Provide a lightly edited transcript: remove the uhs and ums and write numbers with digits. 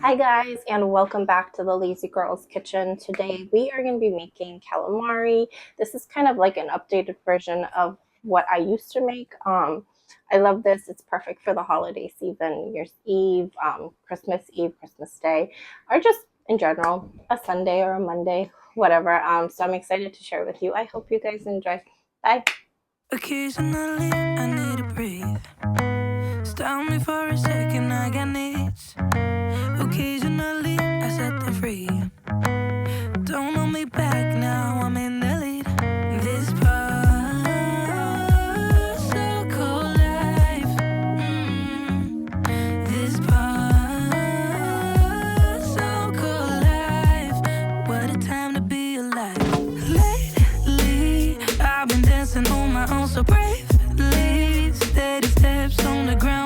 Hi guys, and welcome back to the Lazy Girls Kitchen. Today we are going to be making calamari. This is kind of like an updated version of what I used to make. I love this. It's perfect for the holiday season, New Year's Eve, Christmas Eve, Christmas Day, or just in general, a Sunday or a Monday, whatever. So I'm excited to share with you. I hope you guys enjoy. Bye. Occasionally, I need to breathe. Stop me for a second, I got needs. Occasionally, I set them free. Don't hold me back now, I'm in the lead. This part, so cold life. This part, so cold life. What a time to be alive. Lately, I've been dancing on my own so bravely. Steady steps on the ground.